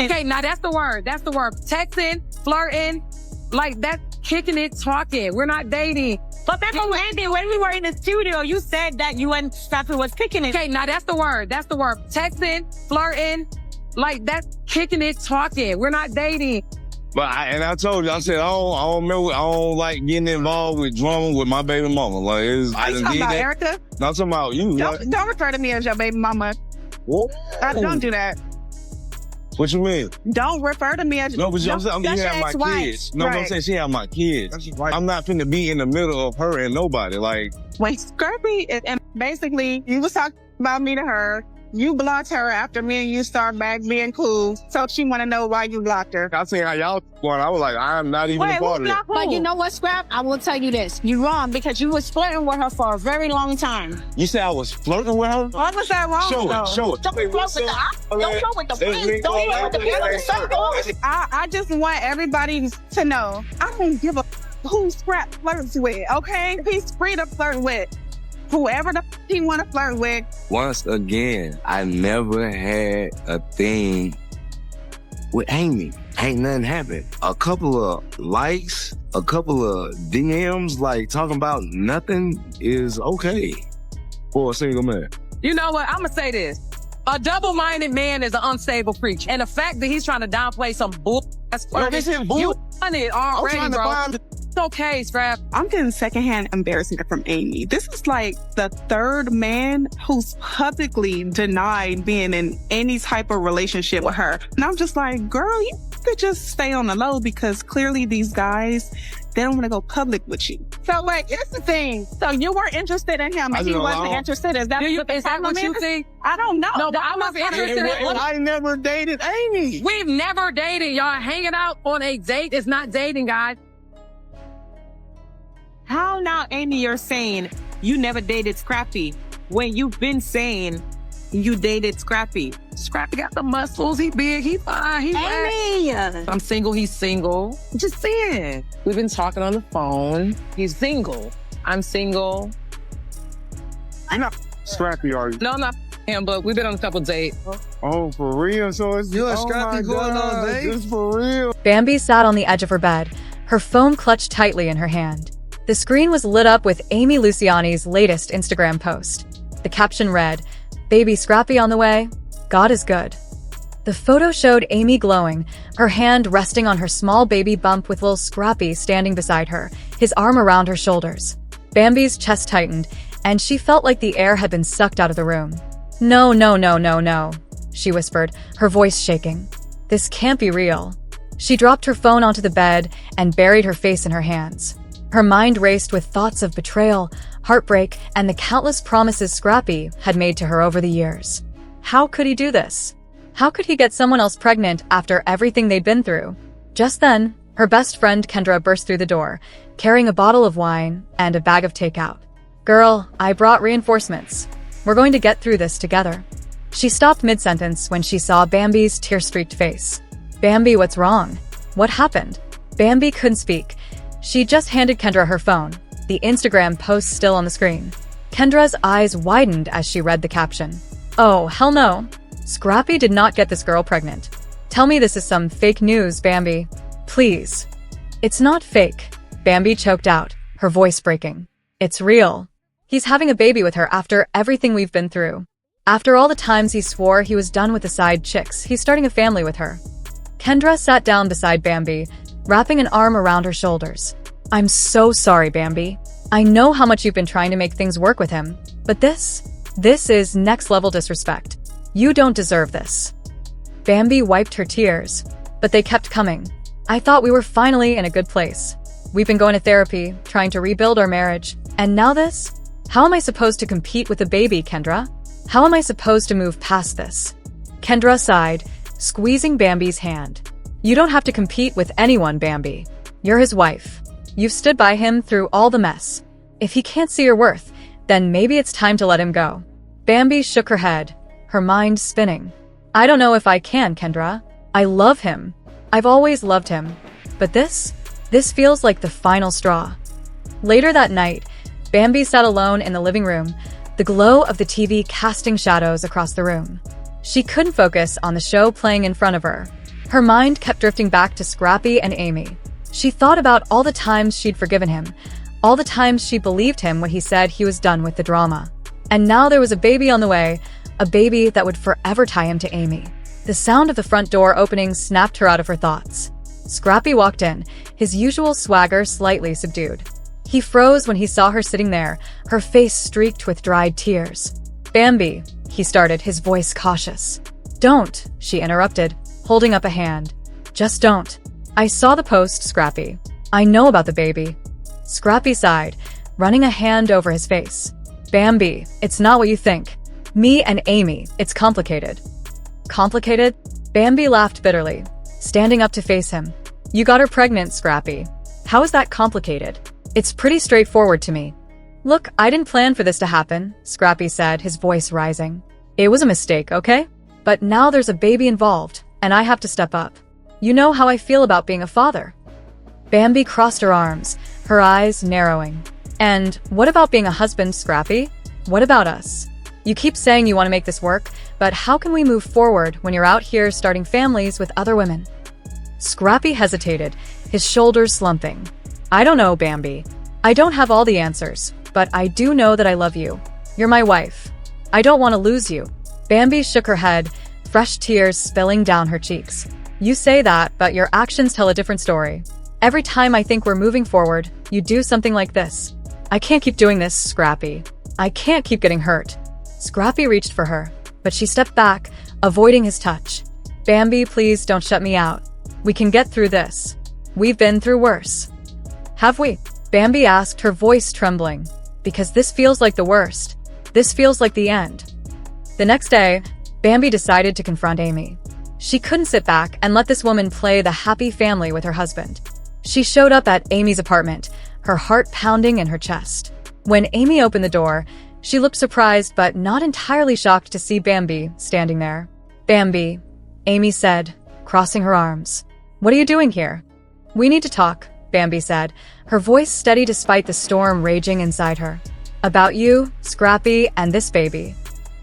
Okay, now that's the word. That's the word. Texting, flirting, like that's kicking it, talking. We're not dating. But that's what Andy, when we were in the studio, you said that you and Scrappy was kicking it. Okay, now that's the word. That's the word. Texting, flirting, like that's kicking it, talking. We're not dating. But I told you, I said, I don't like getting involved with drama with my baby mama. Like, Are you talking about Erica? No, I'm talking about you. Don't refer to me as your baby mama. What? Don't do that. What you mean? Don't refer to me as no, but I'm saying you have my kids. No, right. but I'm saying she have my kids. I'm not finna be in the middle of her and nobody. Like, when Scrappy, and basically, you was talking about me to her. You blocked her after me and you started back being cool. So she want to know why you blocked her. I seen how y'all going. I was like, I'm not even a part of it. But you know what, Scrap? I will tell you this. You're wrong because you was flirting with her for a very long time. You said I was flirting with her? Why was that wrong? Show it. Don't flirt with the eye. Don't flirt with the face. Don't flirt with the beautiful circle. I just want everybody to know, I don't give a who Scrap flirts with, okay? He's free to flirt with whoever the he want to flirt with. Once again, I never had a thing with Amy. Ain't nothing happened. A couple of likes, a couple of DMs, like talking about nothing is okay for a single man. You know what? I'm going to say this. A double-minded man is an unstable creature. And the fact that he's trying to downplay some bull, that's this is bull. You done it already, bro. It's okay, Scrap. I'm getting secondhand embarrassment from Amy. This is like the third man who's publicly denied being in any type of relationship with her. And I'm just like, girl, you could just stay on the low because clearly these guys, they don't want to go public with you. So like, it's the thing. So you weren't interested in him and he wasn't interested. Is that what you think? I don't know. No, but I was interested in I never dated Amy. We've never dated. Y'all hanging out on a date is not dating, guys. How now, Amy, you're saying you never dated Scrappy when you've been saying you dated Scrappy? Scrappy got the muscles. He big. He fine. He Amy! I'm single. He's single. Just saying. We've been talking on the phone. He's single. I'm single. I'm not Scrappy, are you? No, I'm not him, but we've been on a couple dates. Oh, for real? So it's you and Scrappy going on dates? It's for real. Bambi sat on the edge of her bed, her phone clutched tightly in her hand. The screen was lit up with Amy Luciani's latest Instagram post. The caption read, "Baby Scrappy on the way. God is good." The photo showed Amy glowing, her hand resting on her small baby bump with Lil Scrappy standing beside her, his arm around her shoulders. Bambi's chest tightened, and she felt like the air had been sucked out of the room. No, no, no, no, no, she whispered, her voice shaking. This can't be real. She dropped her phone onto the bed and buried her face in her hands. Her mind raced with thoughts of betrayal, heartbreak, and the countless promises Scrappy had made to her over the years. How could he do this? How could he get someone else pregnant after everything they'd been through? Just then, her best friend Kendra burst through the door, carrying a bottle of wine and a bag of takeout. "Girl, I brought reinforcements. We're going to get through this together." She stopped mid-sentence when she saw Bambi's tear-streaked face. "Bambi, what's wrong? What happened?" Bambi couldn't speak. She just handed Kendra her phone, the Instagram post still on the screen. Kendra's eyes widened as she read the caption. Oh, hell no. Scrappy did not get this girl pregnant. Tell me this is some fake news, Bambi. Please. It's not fake. Bambi choked out, her voice breaking. It's real. He's having a baby with her after everything we've been through. After all the times he swore he was done with the side chicks, he's starting a family with her. Kendra sat down beside Bambi, wrapping an arm around her shoulders. I'm so sorry, Bambi. I know how much you've been trying to make things work with him, but this is next-level disrespect. You don't deserve this. Bambi wiped her tears, but they kept coming. I thought we were finally in a good place. We've been going to therapy, trying to rebuild our marriage, and now this? How am I supposed to compete with a baby, Kendra? How am I supposed to move past this? Kendra sighed, squeezing Bambi's hand. You don't have to compete with anyone, Bambi. You're his wife. You've stood by him through all the mess. If he can't see your worth, then maybe it's time to let him go. Bambi shook her head, her mind spinning. I don't know if I can, Kendra. I love him. I've always loved him. But this feels like the final straw. Later that night, Bambi sat alone in the living room, the glow of the TV casting shadows across the room. She couldn't focus on the show playing in front of her. Her mind kept drifting back to Scrappy and Amy. She thought about all the times she'd forgiven him, all the times she believed him when he said he was done with the drama. And now there was a baby on the way, a baby that would forever tie him to Amy. The sound of the front door opening snapped her out of her thoughts. Scrappy walked in, his usual swagger slightly subdued. He froze when he saw her sitting there, her face streaked with dried tears. "Bambi," he started, his voice cautious. "Don't," she interrupted, holding up a hand. "Just don't. I saw the post, Scrappy. I know about the baby." Scrappy sighed, running a hand over his face. "Bambi, it's not what you think. Me and Amy, it's complicated." "Complicated?" Bambi laughed bitterly, standing up to face him. "You got her pregnant, Scrappy. How is that complicated? It's pretty straightforward to me." "Look, I didn't plan for this to happen," Scrappy said, his voice rising. "It was a mistake, okay? But now there's a baby involved, and I have to step up. You know how I feel about being a father." Bambi crossed her arms, her eyes narrowing. "And what about being a husband, Scrappy? What about us? You keep saying you want to make this work, but how can we move forward when you're out here starting families with other women?" Scrappy hesitated, his shoulders slumping. "I don't know, Bambi. I don't have all the answers, but I do know that I love you. You're my wife. I don't want to lose you." Bambi shook her head, fresh tears spilling down her cheeks. "You say that, but your actions tell a different story. Every time I think we're moving forward, you do something like this. I can't keep doing this, Scrappy. I can't keep getting hurt." Scrappy reached for her, but she stepped back, avoiding his touch. "Bambi, please don't shut me out. We can get through this. We've been through worse." "Have we?" Bambi asked, her voice trembling. "Because this feels like the worst. This feels like the end." The next day, Bambi decided to confront Amy. She couldn't sit back and let this woman play the happy family with her husband. She showed up at Amy's apartment, her heart pounding in her chest. When Amy opened the door, she looked surprised but not entirely shocked to see Bambi standing there. "Bambi," Amy said, crossing her arms. "What are you doing here?" "We need to talk," Bambi said, her voice steady despite the storm raging inside her. "About you, Scrappy, and this baby."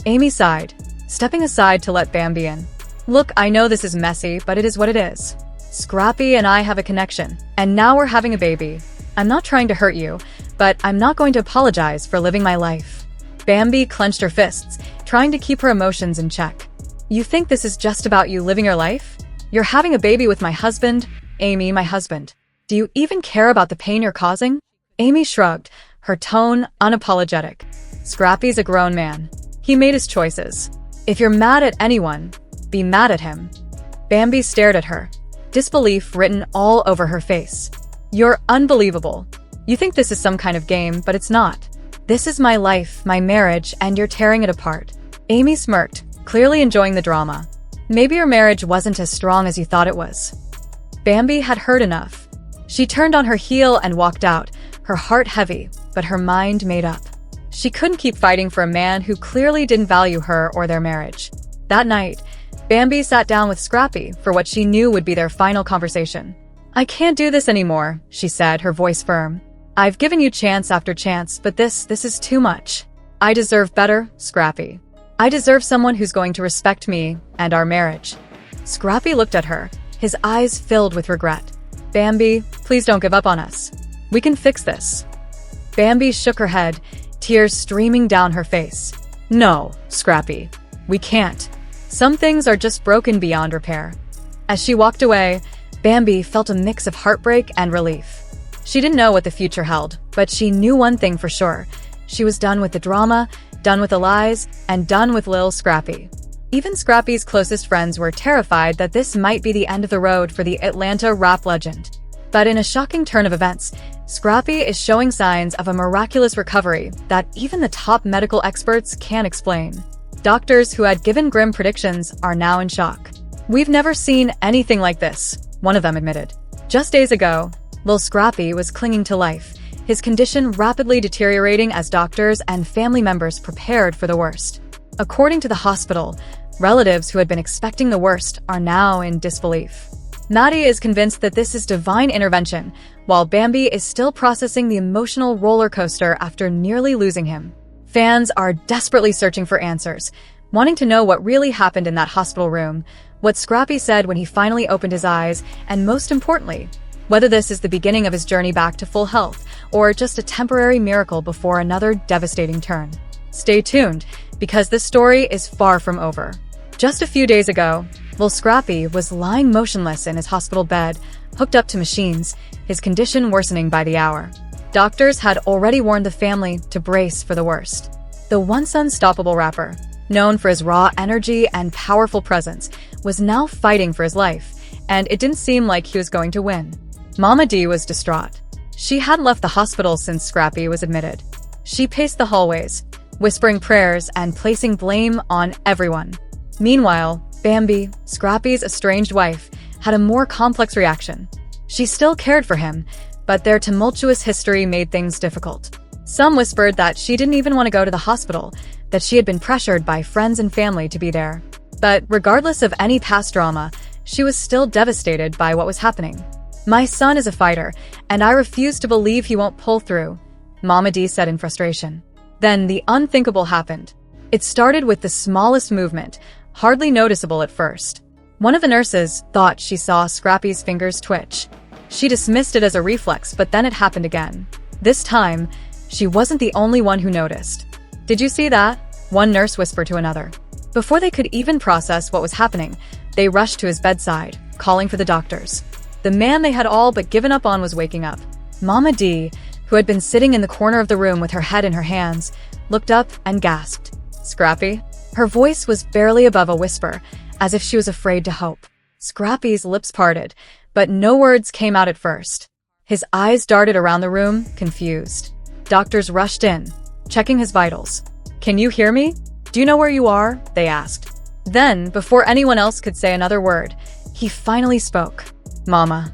Amy sighed, stepping aside to let Bambi in. "Look, I know this is messy, but it is what it is. Scrappy and I have a connection, and now we're having a baby. I'm not trying to hurt you, but I'm not going to apologize for living my life." Bambi clenched her fists, trying to keep her emotions in check. "You think this is just about you living your life? You're having a baby with my husband, Amy, my husband. Do you even care about the pain you're causing?" Amy shrugged, her tone unapologetic. "Scrappy's a grown man. He made his choices. If you're mad at anyone, be mad at him." Bambi stared at her, disbelief written all over her face. "You're unbelievable. You think this is some kind of game, but it's not. This is my life, my marriage, and you're tearing it apart." Amy smirked, clearly enjoying the drama. "Maybe your marriage wasn't as strong as you thought it was." Bambi had heard enough. She turned on her heel and walked out, her heart heavy, but her mind made up. She couldn't keep fighting for a man who clearly didn't value her or their marriage. That night, Bambi sat down with Scrappy for what she knew would be their final conversation. "I can't do this anymore," she said, her voice firm. "I've given you chance after chance, but this is too much. I deserve better, Scrappy. I deserve someone who's going to respect me and our marriage." Scrappy looked at her, his eyes filled with regret. "Bambi, please don't give up on us. We can fix this." Bambi shook her head, tears streaming down her face. "No, Scrappy, we can't. Some things are just broken beyond repair." As she walked away, Bambi felt a mix of heartbreak and relief. She didn't know what the future held, but she knew one thing for sure. She was done with the drama, done with the lies, and done with Lil Scrappy. Even Scrappy's closest friends were terrified that this might be the end of the road for the Atlanta rap legend. But in a shocking turn of events, Scrappy is showing signs of a miraculous recovery that even the top medical experts can't explain. Doctors who had given grim predictions are now in shock. "We've never seen anything like this," one of them admitted. Just days ago, Lil Scrappy was clinging to life, his condition rapidly deteriorating as doctors and family members prepared for the worst. According to the hospital, relatives who had been expecting the worst are now in disbelief. Maddie is convinced that this is divine intervention, while Bambi is still processing the emotional roller coaster after nearly losing him. Fans are desperately searching for answers, wanting to know what really happened in that hospital room, what Scrappy said when he finally opened his eyes, and most importantly, whether this is the beginning of his journey back to full health or just a temporary miracle before another devastating turn. Stay tuned, because this story is far from over. Just a few days ago, Lil Scrappy was lying motionless in his hospital bed, hooked up to machines, his condition worsening by the hour. Doctors had already warned the family to brace for the worst. The once unstoppable rapper, known for his raw energy and powerful presence, was now fighting for his life, and it didn't seem like he was going to win. Mama D was distraught. She hadn't left the hospital since Scrappy was admitted. She paced the hallways, whispering prayers and placing blame on everyone. Meanwhile, Bambi, Scrappy's estranged wife, had a more complex reaction. She still cared for him, but their tumultuous history made things difficult. Some whispered that she didn't even want to go to the hospital, that she had been pressured by friends and family to be there. But regardless of any past drama, she was still devastated by what was happening. "My son is a fighter, and I refuse to believe he won't pull through," Mama D said in frustration. Then the unthinkable happened. It started with the smallest movement, hardly noticeable at first. One of the nurses thought she saw Scrappy's fingers twitch. She dismissed it as a reflex, but then it happened again. This time, she wasn't the only one who noticed. "Did you see that?" one nurse whispered to another. Before they could even process what was happening, they rushed to his bedside, calling for the doctors. The man they had all but given up on was waking up. Mama D, who had been sitting in the corner of the room with her head in her hands, looked up and gasped. "Scrappy?" Her voice was barely above a whisper, as if she was afraid to hope. Scrappy's lips parted, but no words came out at first. His eyes darted around the room, confused. Doctors rushed in, checking his vitals. "Can you hear me? Do you know where you are?" they asked. Then, before anyone else could say another word, he finally spoke. "Mama."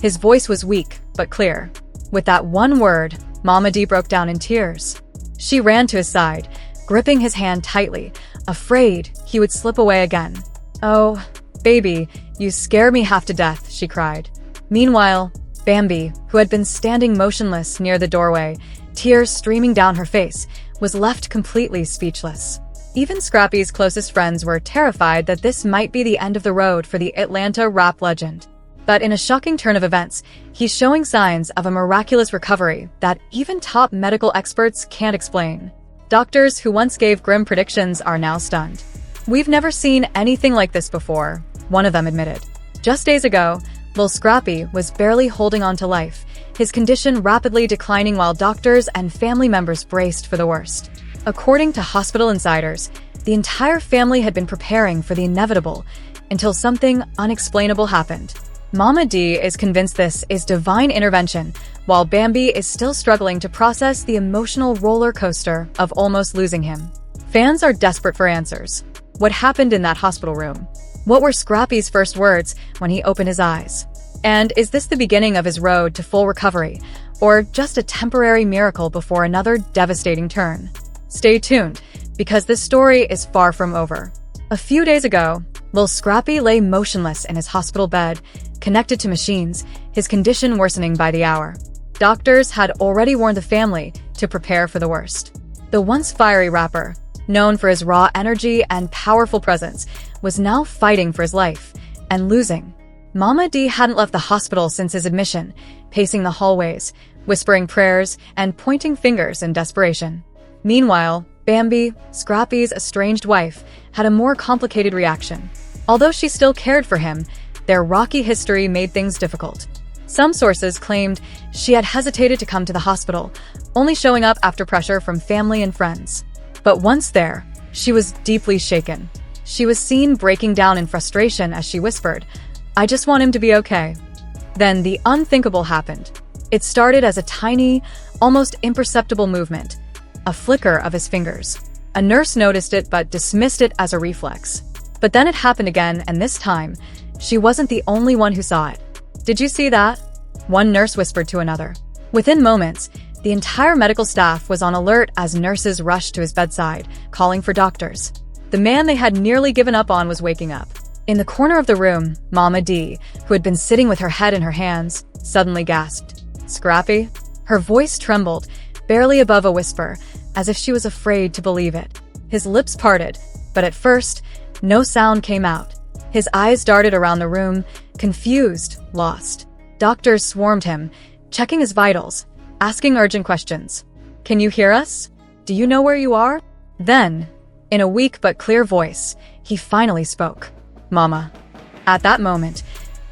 His voice was weak, but clear. With that one word, Mama D broke down in tears. She ran to his side, gripping his hand tightly, afraid he would slip away again. "Oh, baby, you scare me half to death," she cried. Meanwhile, Bambi, who had been standing motionless near the doorway, tears streaming down her face, was left completely speechless. Even Scrappy's closest friends were terrified that this might be the end of the road for the Atlanta rap legend. But in a shocking turn of events, he's showing signs of a miraculous recovery that even top medical experts can't explain. Doctors who once gave grim predictions are now stunned. "We've never seen anything like this before," one of them admitted. Just days ago, Lil Scrappy was barely holding on to life, his condition rapidly declining while doctors and family members braced for the worst. According to hospital insiders, the entire family had been preparing for the inevitable until something unexplainable happened. Mama D is convinced this is divine intervention, while Bambi is still struggling to process the emotional roller coaster of almost losing him. Fans are desperate for answers. What happened in that hospital room? What were Scrappy's first words when he opened his eyes? And is this the beginning of his road to full recovery, or just a temporary miracle before another devastating turn? Stay tuned, because this story is far from over. A few days ago, Lil Scrappy lay motionless in his hospital bed, connected to machines, his condition worsening by the hour. Doctors had already warned the family to prepare for the worst. The once fiery rapper, known for his raw energy and powerful presence, was now fighting for his life and losing. Mama D hadn't left the hospital since his admission, pacing the hallways, whispering prayers and pointing fingers in desperation. Meanwhile, Bambi, Scrappy's estranged wife, had a more complicated reaction. Although she still cared for him, their rocky history made things difficult. Some sources claimed she had hesitated to come to the hospital, only showing up after pressure from family and friends. But once there, she was deeply shaken. She was seen breaking down in frustration as she whispered, "I just want him to be okay." Then the unthinkable happened. It started as a tiny, almost imperceptible movement, a flicker of his fingers. A nurse noticed it but dismissed it as a reflex. But then it happened again, and this time, she wasn't the only one who saw it. "Did you see that?" one nurse whispered to another. Within moments, the entire medical staff was on alert as nurses rushed to his bedside, calling for doctors. The man they had nearly given up on was waking up. In the corner of the room, Mama D, who had been sitting with her head in her hands, suddenly gasped. "Scrappy?" Her voice trembled, barely above a whisper, as if she was afraid to believe it. His lips parted, but at first, no sound came out. His eyes darted around the room, confused, lost. Doctors swarmed him, checking his vitals, asking urgent questions. "Can you hear us? Do you know where you are?" Then, in a weak but clear voice, he finally spoke. "Mama." At that moment,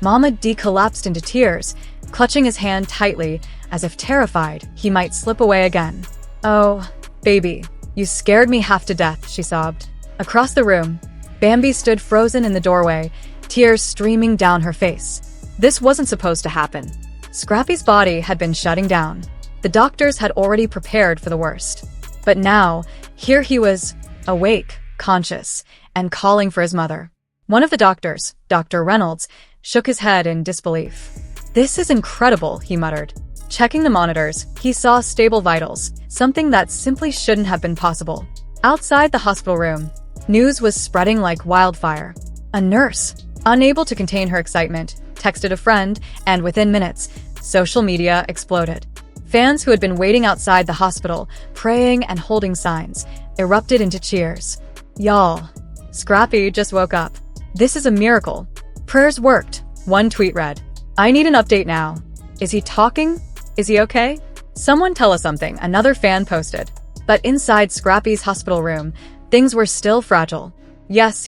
Mama decollapsed into tears, clutching his hand tightly as if terrified he might slip away again. "Oh, baby, you scared me half to death," she sobbed. Across the room, Bambi stood frozen in the doorway, tears streaming down her face. This wasn't supposed to happen. Scrappy's body had been shutting down. The doctors had already prepared for the worst. But now, here he was, awake, conscious, and calling for his mother. One of the doctors, Dr. Reynolds, shook his head in disbelief. "This is incredible," he muttered. Checking the monitors, he saw stable vitals, something that simply shouldn't have been possible. Outside the hospital room, news was spreading like wildfire. A nurse, unable to contain her excitement, texted a friend, and within minutes, social media exploded. Fans who had been waiting outside the hospital, praying and holding signs, erupted into cheers. "Y'all, Scrappy just woke up. This is a miracle. Prayers worked." One tweet read, "I need an update now. Is he talking? Is he okay? Someone tell us something," another fan posted. But inside Scrappy's hospital room, things were still fragile. Yes,